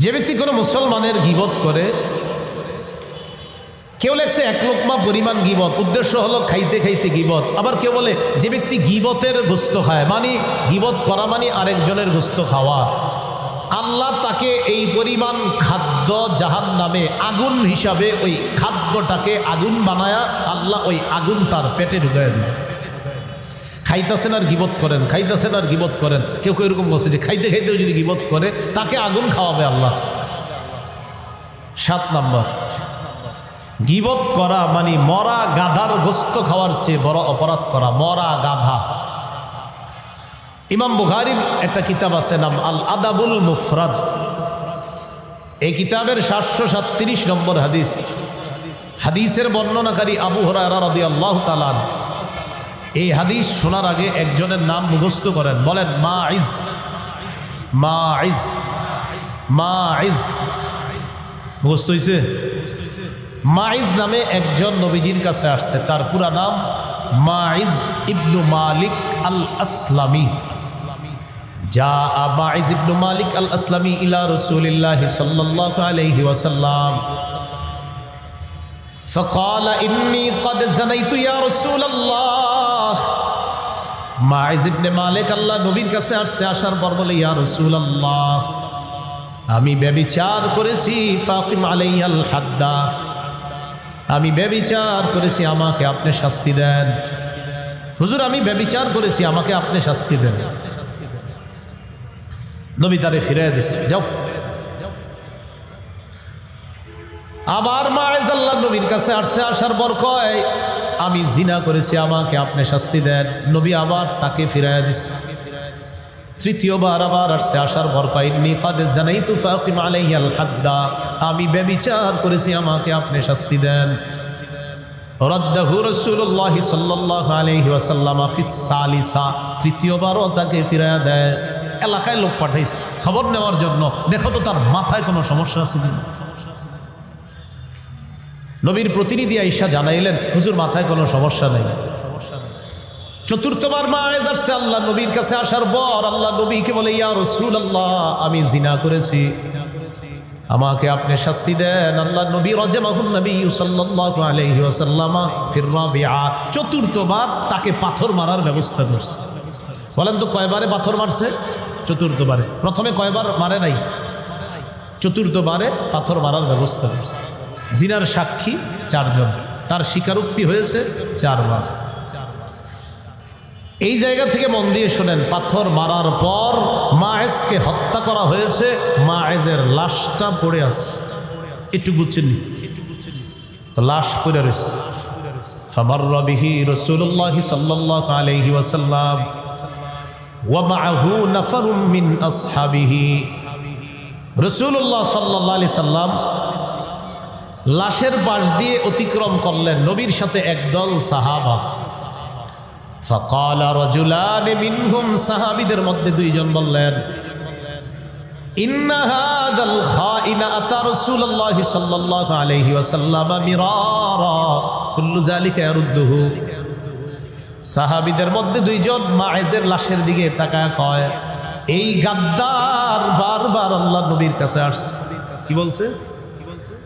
যে ব্যক্তি কোনো মুসলমানের গীবত করে, কেউ লেখছে এক লোকমা পরিমাণ গীবত, উদ্দেশ্য হলো খাইতে খাইতে গীবত। আবার কেউ বলে যে ব্যক্তি গীবতের গোস্ত খায়, মানে গীবত করা মানে আরেকজনের গোস্ত খাওয়া, আল্লাহ তাকে এই পরিমাণ খাদ্য জাহান্নামে আগুন হিসাবে ওই খাদ্যটাকে আগুন বানায়া আল্লাহ ওই আগুন তার পেটে ঢুকায় দেয়। খাইতেছেন আর গীবত করেন, খাইতেছেন আর গীবত করেন। কেউ কেউ এরকম বলছে যে খাইতে খাইতেও যদি গীবত করে তাকে আগুন খাওয়াবে আল্লাহ। 7 নম্বর, গীবত করা মানে মরা গাধার গোস্ত খাওয়ার চেয়ে বড় অপরাধ করা। মরা গাধা। ইমাম বুখারীর একটা কিতাব আছে নাম আল আদাবুল মুফরাদ। এই কিতাবের 737 নম্বর হাদিস। হাদিসের বর্ণনাকারী আবু হুরায়রা রাদিয়াল্লাহু তাআলা। এই হাদিস শোনার আগে একজনের নাম মুখস্থ করেন, বলেন মাইজ। মাইজ, মাইজ মুখস্থ হইছে? মাইজ নামে একজন নবীজির কাছে আসছে, তার পুরা নাম মাইজ ইবনু মালিক আল আসলামি। যা মাইজ ইবনু মালিক আল আসলামি ইলা রাসূলিল্লাহ সাল্লাল্লাহু আলাইহি ওয়াসাল্লাম فقال إني قد زنيت يا رسول الله। মাইজ ইবনে মালিক আল্লাহ নবীর কাছে আসছে, আসার পর বলে ইয়া রাসূলুল্লাহ আমি ব্যভিচার করেছি, ফাকিম আলাইয়াল হাদ্দা, আমি ব্যভিচার করেছি, আমাকে আপনি শাস্তি দেন। হুজুর আমি ব্যভিচার করেছি, আমাকে আপনি শাস্তি দেন। নবী তারে ফিরিয়ে দিছে, যাও। আবার মাইজ আল্লাহ নবীর কাছে আসছে, আসার পর কয় আমি জিনা করেছি, আমাকে আপনি শাস্তি দেন। নবী আবার তাকে ফিরিয়ে দিছে। তৃতীয়বার আবার আসছে, আসার পর কয় ইন্নী কাদ জানাইতু ফাকিম আলাইয়াল হাদ্দা, আমি ব্যভিচার করেছি, আমাকে আপনি শাস্তি দেন। রাদ্দাহু রাসূলুল্লাহ সাল্লাল্লাহু আলাইহি ওয়াসাল্লাম ফিস সালিসা, তৃতীয়বারও তাকে ফিরিয়ে দেয়। এলাকায় লোক পাঠাইছে খবর নেওয়ার জন্য, দেখো তো তার মাথায় কোনো সমস্যা আছে কিনা। নবীর প্রতিনিধি আয়েশা জানাইলেন হুজুর মাথায় কোনো সমস্যা নেই। চতুর্থবার মায়েজ আসছে আল্লাহ নবীর কাছে, আসার পর আল্লাহ নবীকে বলে ইয়া রাসূলুল্লাহ আমি জিনা করেছি, আমাকে আপনি শাস্তি দেন। আল্লাহ নবী রাজামাহুন নবী সাল্লাল্লাহু আলাইহি ওয়াসাল্লাম ফির রাবিআ, চতুর্থবার তাকে পাথর মারার ব্যবস্থা করছে। বলেন তো কয়বারে পাথর মারছে? চতুর্থবারে। প্রথমে কয়বার মারে নাই? চতুর্থবারে পাথর মারার ব্যবস্থা করছে। জিনার সাক্ষী 4 জন, তার স্বীকারোক্তি হয়েছে 4 বার। এই জায়গা থেকে মন দিয়ে শোনেন, পাথর মারার পর মায়েজকে হত্যা করা হয়েছে, মায়েজের লাশটা পড়ে আছে, একটু বুঝছেন তো লাশ পড়ে রয়েছে। ফামাররা বিহি রাসূলুল্লাহ সাল্লাল্লাহু আলাইহি ওয়াসাল্লাম ওয়া মাআহু নাফারুম মিন আসহাবিহি। রাসূলুল্লাহ সাল্লাল্লাহু আলাইহি সাল্লাম লাশের পাশ দিয়ে অতিক্রম করলেন, নবীর সাথে একদল সাহাবা। ফাকালা রাজুলান মিনহুম, সাহাবীদের মধ্যে 2 জন বললেন ইন্না হাদাল খাইনা আতা রাসূলুল্লাহ সাল্লাল্লাহু আলাইহি ওয়াসাল্লাম মিরারা কুল্লু যালিকা ইয়ারুদ্দুহু। সাহাবীদের মধ্যে 2 জন মায়েজের লাশের দিকে তাকায় কয় এই গাদ্দার বারবার আল্লাহ নবীর কাছে আসছে। কি বলছে?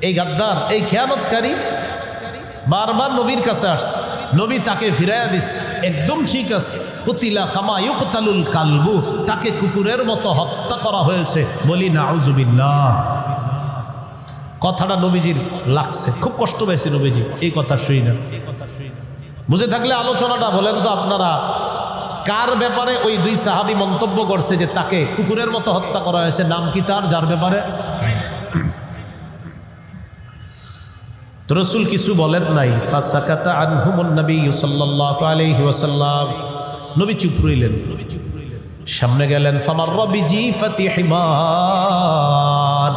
এই গাদ্দার, এই খেয়ানতকারী বারবার নবীর কাছে আসছে, নবী তাকে ফিরাইয়া দিস। একদম ঠিক আছে, কুতিলা কামা ইউকতালুল কালবু, তাকে কুকুরের মতো হত্যা করা হয়েছে। বলি নাউজুবিল্লাহ। কথাটা নবীজির লাগছে, খুব কষ্ট পেয়েছে নবীজি এই কথা শুই না। বুঝে থাকলে আলোচনাটা বলেন তো আপনারা, কার ব্যাপারে ওই 2 সাহাবী মন্তব্য করছে যে তাকে কুকুরের মতো হত্যা করা হয়েছে? নাম কি তার, যার ব্যাপারে তো রাসূল কিছু বলেন নাই। ফাসাকাতা আনহুমুন নবী সাল্লাল্লাহু আলাইহি ওয়াসাল্লাম, নবী চুপ রইলেন। সামনে গেলেন, ফামাররা বিজিফাতি হিমার,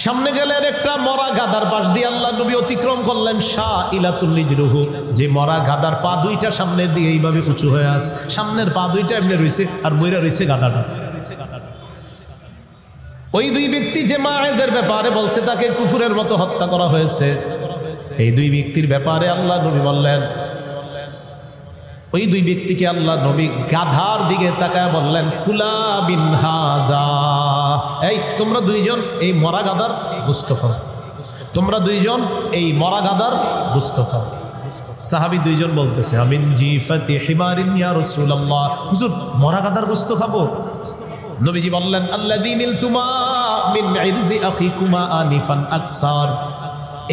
সামনে গেলেন একটা মরা গাধার পাশ দিয়ে আল্লাহ নবী অতিক্রম করলেন। শাইলাতুল নিজরুহু, যে মরা গাধার পা 2টা সামনে দিয়ে এইভাবে উঁচু হয়ে আছে, সামনের পা 2টা এমনি রইছে আর বইরা রইছে গাধাটা। ওই 2 ব্যক্তি যে মায়েজের ব্যাপারে বলছে তাকে কুকুরের মতো হত্যা করা হয়েছে, এই 2 ব্যক্তির ব্যাপারে আল্লাহ নবী বললেন ওই দুই ব্যক্তিকে আল্লাহ নবী গাধার দিকে তাকায় বললেন, কুলা বিন হাজা, এই তোমরা দুইজন এই মরা গাধার গোশত খাও, তোমরা দুইজন এই মরা গাধার গোশত খাও। সাহাবী দুইজন বলতেছে, আমিন জিফাতি হিমারিন ইয়া রাসূলুল্লাহ, হুজুর মরা গাধার গোশত খাবো? নবীজি বললেন, আল্লাযী নিলতুমা মিন ইরজি আখিকুমা আনিফান আকসার,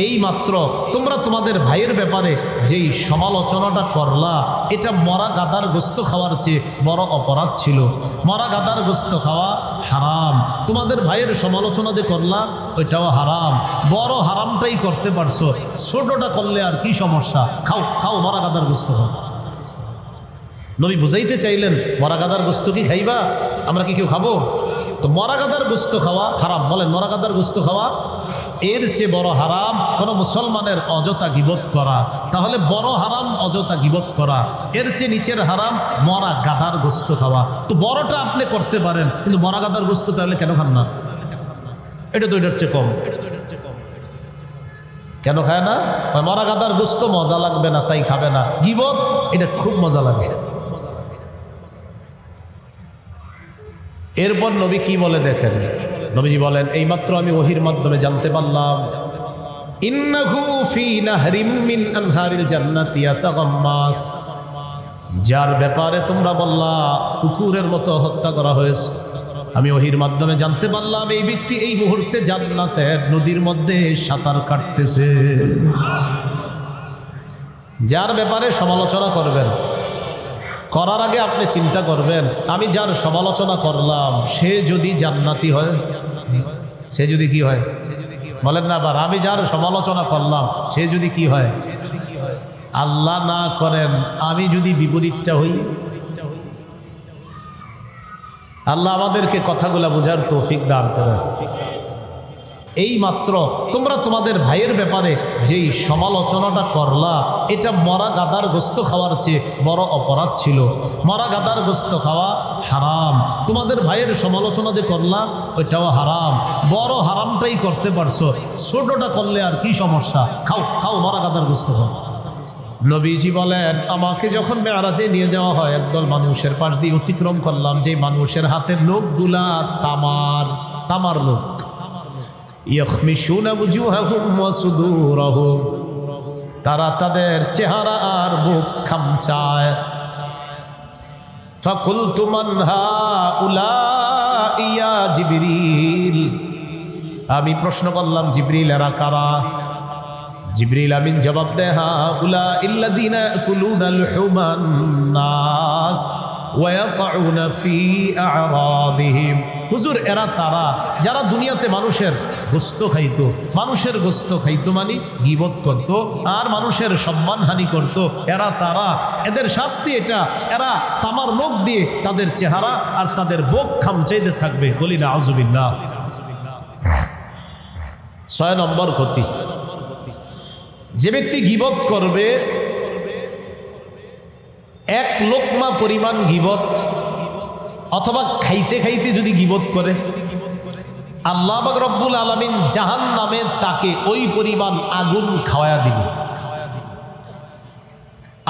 এই মাত্র তোমরা তোমাদের ভাইয়ের ব্যাপারে যেই সমালোচনাটা করলা, এটা মরা গাধার গোশত খাওয়ার চেয়ে বড় অপরাধ ছিল। মরা গাধার গোশত খাওয়া হারাম, তোমাদের ভাইয়ের সমালোচনা যে করলা ওইটাও হারাম, বড় হারামটাই করতে পারছো, ছোটটা করলে আর কি সমস্যা, খাও খাও মরা গাধার গোশত খাও। নবী বুঝাইতে চাইলেন, মরা গাধার গোশত কি খাইবা? আমরা কি কেউ খাবো? তো মরা গাধার গোশত খাওয়া হারাম। বলেন, মরা গাধার গোশত খাওয়া এর চেয়ে বড় হারাম কোনো মুসলমানের অযথা গীবত করা। তাহলে বড় হারাম অযথা গীবত করা, এর চেয়ে নিচের হারাম মরা গাধার গোশত খাওয়া। তো বড়টা আপনি করতে পারেন, কিন্তু মরা গাধার গোশত তাহলে কেন খান না? এটা তো এটার চেয়ে কম। কেন খায় না? মরা গাধার গোশত মজা লাগবে না তাই খাবে না, গীবত এটা খুব মজা লাগে। এরপর নবী কি বলে দেখেন, নবীজি বলেন, এইমাত্র আমি ওহির মাধ্যমে জানতে পারলাম, ইন্নাহু ফি নাহরিম মিন আনহারিল জান্নাতি ইয়াতাগাম্মাস, যার ব্যাপারে তোমরা বললা কুকুরের মতো হত্যা করা হয়েছে, আমি ওহির মাধ্যমে জানতে পারলাম এই ব্যক্তি এই মুহূর্তে জান্নাতের নদীর মধ্যে সাঁতার কাটতেছে। যার ব্যাপারে সমালোচনা করবেন, করার আগে আপনি চিন্তা করবেন, আমি যার সমালোচনা করলাম সে যদি জান্নাতি হয়, সে যদি কি হয়? বলেন না আবার, আমি যার সমালোচনা করলাম সে যদি কি হয়? আল্লাহ না করেন আমি যদি বিপরীতটা হই। আল্লাহ আমাদেরকে কথাগুলা বোঝার তৌফিক দান করেন। এই মাত্র তোমরা তোমাদের ভাইয়ের ব্যাপারে যেই সমালোচনাটা করলা, এটা মরা গাধার গোশত খাওয়ার চেয়ে বড় অপরাধ ছিল। মরা গাধার গোশত খাওয়া হারাম, তোমাদের ভাইয়ের সমালোচনা যে করলা ওইটাও হারাম, বড় হারামটাই করতে পারছো, ছোটটা করলে আর কি সমস্যা, খাও খাও মরা গাধার গোশত খাও। নবীজি বলেন, আমাকে যখন মেরাজে নিয়ে যাওয়া হয়, একদল মানুষের পাশ দিয়ে অতিক্রম করলাম, যে মানুষের হাতের নখগুলা তামার নখ, ইয়াখমিশুনা বুজুহাহুম ওয়া সুদুরহুম, তারা তাদের চেহারা আর বুক খামচায়। ফাকুলতু মান হাউলাই ইয়া জিবরিল, আমি প্রশ্ন করলাম, জিবরিল এরা কারা? জিবরিল আমিন জবাব দেয়, হাউলা ইল্লাযীনা ইয়াকুলুনা লুহুমান নাস ওয়া ইয়াকাউনা ফি আ'রাদিহিম, হুজুর এরা তারা যারা দুনিয়াতে মানুষের গোশত খাইতো, মানুষের গোশত খাইতো মানে গীবত করত আর মানুষের সম্মানহানি করত, এরা তারা, এদের শাস্তি এটা, এরা তামার নখ দিয়ে তাদের চেহারা আর তাদের বুক খামচাইতে থাকবে। বলি না আউযুবিল্লাহ। 6 নম্বর ক্ষতি, যে ব্যক্তি গীবত করবে, এক লোকমা পরিমাণ গীবত অথবা খাইতে খাইতে যদি গীবত করে, আল্লাহ পাক রব্বুল আলামিন জাহান্নামে তাকে ওই পরিমাণ আগুন খাওয়ায়া দিবে।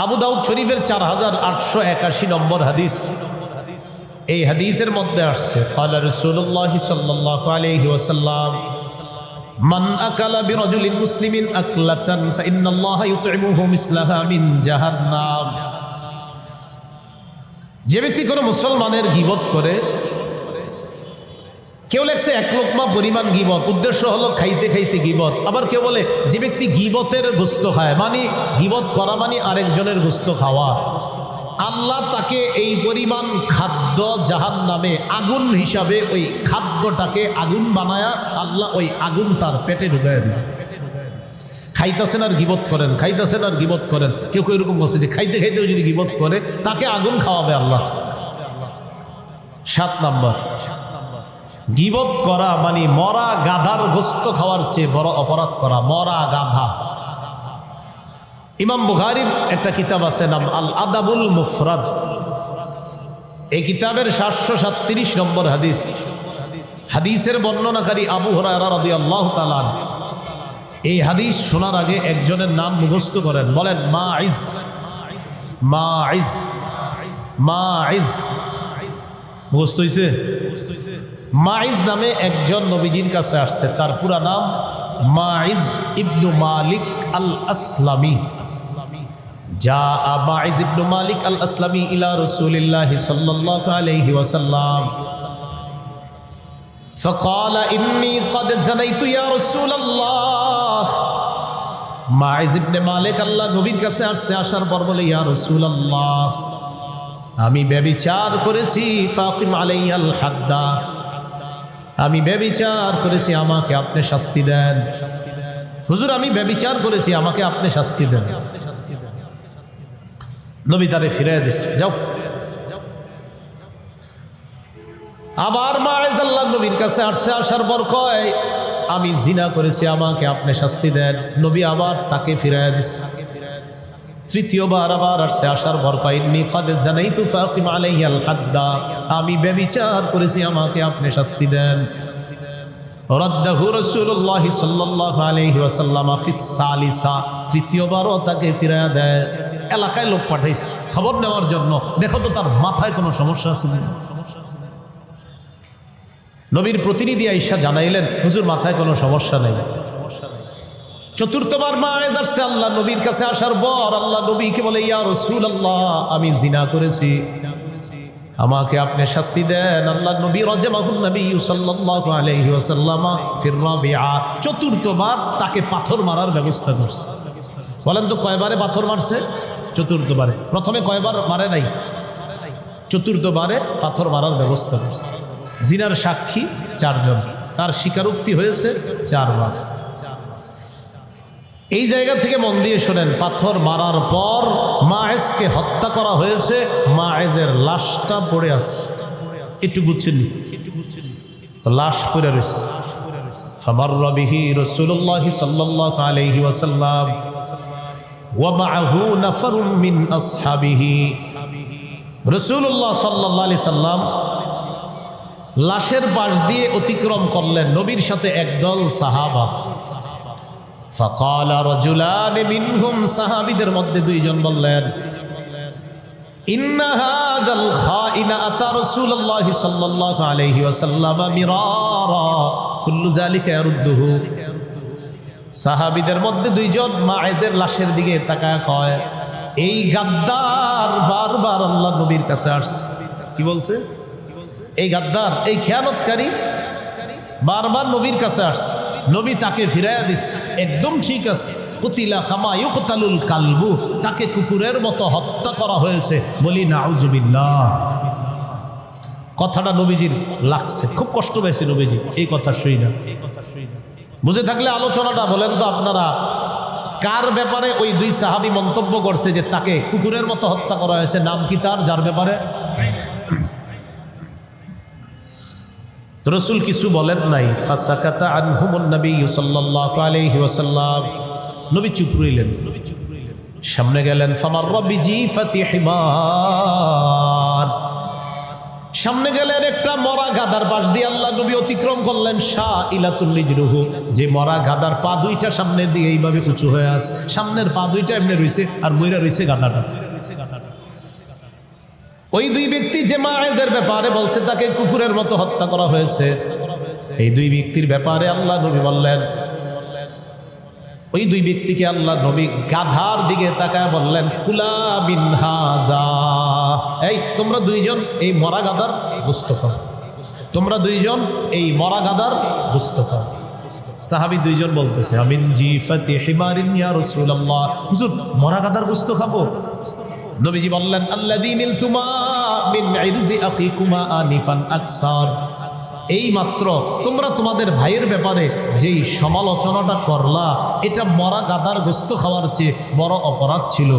আবু দাউদ শরীফের 4881 নম্বর হাদিস, এই হাদিসের মধ্যে আসছে, ক্বালা রাসূলুল্লাহ সাল্লাল্লাহু আলাইহি ওয়াসাল্লাম, মান আকালা বিরাজুলিন মুসলিমিন আকলাতান ফাইন্নাল্লাহা ইউতইমুহু মিসলাহা মিন জাহান্নাম, যে ব্যক্তি কোনো মুসলমানের গীবত করে, কেউ লেখছে 1 লোকমা পরিমাণ গীবত, উদ্দেশ্য হলো খাইতে খাইতে গীবত। আবার কেউ বলে যে ব্যক্তি গীবতের গোশত খায়, মানে গীবত করা মানে আরেকজনের গোশত খাওয়া, আল্লাহ তাকে এই পরিমাণ খাদ্য জাহান্নামে আগুন হিসাবে ওই খাদ্যটাকে আগুন বানায়া আল্লাহ ওই আগুন তার পেটে ঢুকায় দিবে। খাইতেছেন আর গীবত করেন, খাইতেছেন আর গীবত করেন। কেউ কেউ এরকম বলছে যে খাইতে খাইতেও যদি গীবত করে তাকে আগুন খাওয়াবে আল্লাহ। 7 নম্বর, গীবত করা মানে মরা গাধার গোশত খাওয়ার চেয়ে বড় অপরাধ করা। মরা গাধা, ইমাম বুখারীর একটা কিতাব আছে নাম আল আদাবুল মুফরাদ, এই কিতাবের 737 নম্বর হাদিস, হাদিসের বর্ণনাকারী আবু হুরায়রা রাদিয়াল্লাহু তাআলা। এই হাদিস শোনার আগে একজনের নাম মুখস্থ করেন, বলেন মাইজ। মাইজ, মাইজ মুখস্থ হইছে? মাইজ নামে একজন নবীজির কাছে আসছে, তার পুরা নাম মাইজ ইবনু মালিক আল আসলামি। যা মাইজ ইবনু মালিক আল আসলামি ইলা রাসূলিল্লাহি সাল্লাল্লাহু আলাইহি ওয়াসাল্লাম فقال إني قد زنيت يا رسول الله। মাইজ ইবনে মালিক আল্লাহ নবীর কাছে আসছে, আসার পর বলে ইয়া রাসূলুল্লাহ আমি ব্যভিচার করেছি, ফাকিম আলাইয়াল হাদ্দা, আমি ব্যভিচার করেছি, আমাকে আপনি শাস্তি দেন। হুজুর আমি ব্যভিচার করেছি, আমাকে আপনি শাস্তি দেন। নবী তারে ফিরিয়ে দিছে, যাও। আবার মাইজ আল্লাহ নবীর কাছে আসছে, আসার পর কয় আমি জিনা করেছি, আমাকে আপনি শাস্তি দেন। নবী আবার তাকে ফিরিয়ে দিছে। তৃতীয়বার আবার আসছে, আসার পর কয় ইন্নী ক্বাদ জানাইতু ফাকিম আলাইয়াল হাদ্দা, আমি ব্যভিচার করেছি, আমাকে আপনি শাস্তি দেন। রাদ্দাহু রাসূলুল্লাহ সাল্লাল্লাহু আলাইহি ওয়াসাল্লাম ফিস সালিসা, তৃতীয়বারও তাকে ফিরিয়ে দেয়। এলাকায় লোক পাঠাইছে খবর নেওয়ার জন্য, দেখো তো তার মাথায় কোনো সমস্যা আছে কিনা। নবীর প্রতিনিধি আয়েশা জানাইলেন হুজুর মাথায় কোনো সমস্যা নেই। চতুর্থবার মায়েজ আসছে আল্লাহ নবীর কাছে, আসার পর আল্লাহ নবীকে বলে ইয়া রাসূলুল্লাহ আমি জিনা করেছি, আমাকে আপনি শাস্তি দেন। আল্লাহ নবী রাজামাহুন নবী সাল্লাল্লাহু আলাইহি ওয়াসাল্লাম ফির রাবিআ, চতুর্থবার তাকে পাথর মারার ব্যবস্থা করছে। বলেন তো কয়বারে পাথর মারছে? চতুর্থবারে। প্রথমে কয়বার মারে নাই? চতুর্থবারে পাথর মারার ব্যবস্থা করছে। জিনার সাক্ষী 4 জন, তার স্বীকারোক্তি হয়েছে 4 বার। এই জায়গা থেকে মন দিয়ে শোনেন, পাথর মারার পর মায়েজকে হত্যা করা হয়েছে, মায়েজের লাশটা পড়ে আছে, একটু গুচ্ছেন তো লাশ পড়ে রয়েছে। ফামাররা বিহি রাসূলুল্লাহ সাল্লাল্লাহু আলাইহি ওয়াসাল্লাম ওয়া মাআহু নাফারুম মিন আসহাবিহি। রাসূলুল্লাহ সাল্লাল্লাহু আলাইহি সাল্লাম লাশের পাশ দিয়ে অতিক্রম করলেন, নবীর সাথে একদল সাহাবা। ফাকালা রাজুলান মিনহুম, সাহাবীদের মধ্যে 2 জন বললেন ইন্না হাদাল খাইনা আতা রাসূলুল্লাহ সাল্লাল্লাহু আলাইহি ওয়াসাল্লাম মিরারা কুল্লু যালিকা ইয়ারুদ্দুহু। সাহাবীদের মধ্যে 2 জন মায়েজের লাশের দিকে তাকায় কয় এই গাদ্দার বারবার আল্লাহ নবীর কাছে আসছে। কি বলছে? এই গাদ্দার, এই খেয়ানতকারী বারবার নবীর কাছে আসছে, নবী তাকে ফিরাইয়া দিচ্ছে, একদম ঠিক আছে। কুতিলা কামা ইউকতালুল কালবু, তাকে কুকুরের মতো হত্যা করা হয়েছে। বলি নাউজুবিল্লাহ। কথাটা নবীজির লাগছে, খুব কষ্ট পেয়েছে নবীজি এই কথা শুই না। বুঝে থাকলে আলোচনাটা বলেন তো আপনারা, কার ব্যাপারে ওই 2 সাহাবী মন্তব্য করছে যে তাকে কুকুরের মতো হত্যা করা হয়েছে? নাম কি তার, যার ব্যাপারে রাসূল কিছু বলেন নাই। ফাসাকাতা আনহুমুন নবী সাল্লাল্লাহু আলাইহি ওয়াসাল্লাম, নবী চুপ রইলেন। সামনে গেলেন, ফামাররা বিজিফাতি হিমার, সামনে গেলেন একটা মরা গাধার পাশ দিয়ে আল্লাহ নবী অতিক্রম করলেন। শাইলাতুন রিজলুহু, যে মরা গাধার পা 2টা সামনে দিয়ে এইভাবে উঁচু হয়ে আছে, সামনের পা 2টা এমনি রইছে আর মইরা রইছে গাধাটা। ওই 2 ব্যক্তি যে মায়েজের ব্যাপারে বলছে তাকে কুকুরের মতো হত্যা করা হয়েছে, এই 2 ব্যক্তির ব্যাপারে আল্লাহ নবী বললেন, ওই 2 ব্যক্তিকে আল্লাহ নবী গাধার দিকে তাকায় বললেন কুলা বিন হাজা, এই তোমরা 2 জন এই মরা গাধার গোশত খাও, তোমরা 2 জন এই মরা গাধার গোশত খাও। সাহাবী 2 জন বলতেছে আমিন জিফাতি হিমারিন ইয়া রাসূলুল্লাহ, হুজুর মরা গাধার গোশত খাবো? নবীজি বললেন আল্লাযী নিলতুমা মিন ইরজি আখিকুমা আনিফান আকসার, এই মাত্র তোমরা তোমাদের ভাইয়ের ব্যাপারে যেই সমালোচনাটা করলা, এটা মরা গাধার গোশত খাওয়ার চেয়ে বড় অপরাধ ছিল।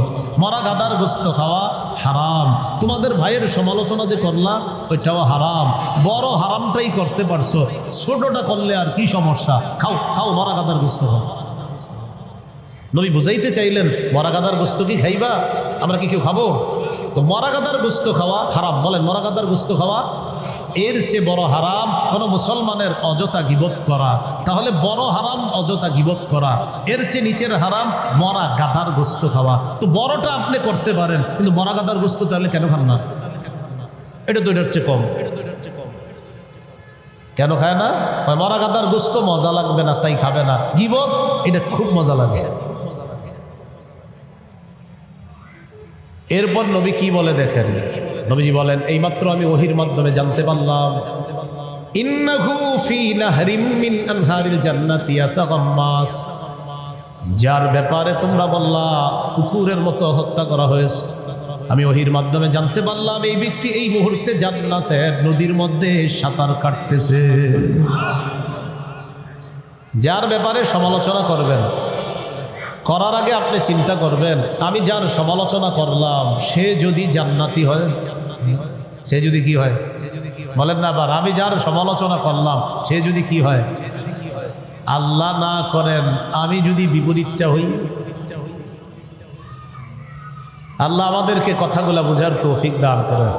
মরা গাধার গোশত খাওয়া হারাম, তোমাদের ভাইয়ের সমালোচনা যে করলা ওইটাও হারাম। বড় হারামটাই করতে পারছো, ছোটটা করলে আর কি সমস্যা? খাও খাও, মরা গাধার গোশত খাও। নবী বুঝাইতে চাইলেন মরা গাদার গোস্ত কি খাইবা, আমরা কি কেউ খাবো? তো মরা গাদার গোস্ত খাওয়া হারাম। বলেন মরা গাদার গোস্ত খাওয়া এর চেয়ে বড় হারাম কোনো মুসলমানের অযথা গীবত করা। তাহলে বড় হারাম অযথা গীবত করা, এর চেয়ে নিচের হারাম মরা গাদার গোস্ত খাওয়া। তো বড়টা আপনি করতে পারেন, কিন্তু মরা গাদার গোস্ত তাহলে কেন খান না? এটা তো এটার চেয়ে কম। কেন খায় না? মরা গাদার গোস্ত মজা লাগবে না তাই খাবে না। গীবত এটা খুব মজা লাগে। এরপর নবী কি বলে দেখেন, নবীজি বলেন এইমাত্র আমি ওহির মাধ্যমে জানতে পারলাম ইন্নাহু ফি নাহরিম মিন আনহারিল জান্নাতি ইয়াতাগাম্মাস, যার ব্যাপারে তোমরা বললা কুকুরের মতো হত্যা করা হয়েছে, আমি ওহির মাধ্যমে জানতে পারলাম এই ব্যক্তি এই মুহূর্তে জান্নাতের নদীর মধ্যে সাঁতার কাটতেছে। যার ব্যাপারে সমালোচনা করবেন, করার আগে আপনি চিন্তা করবেন আমি যার সমালোচনা করলাম সে যদি জান্নাতি হয়, সে যদি কি হয় বলেন না আবার, আমি যার সমালোচনা করলাম সে যদি কি হয়, আল্লাহ না করেন আমি যদি বিপরীতটা হই। আল্লাহ আমাদেরকে কথাগুলা বুঝার তৌফিক দান করেন।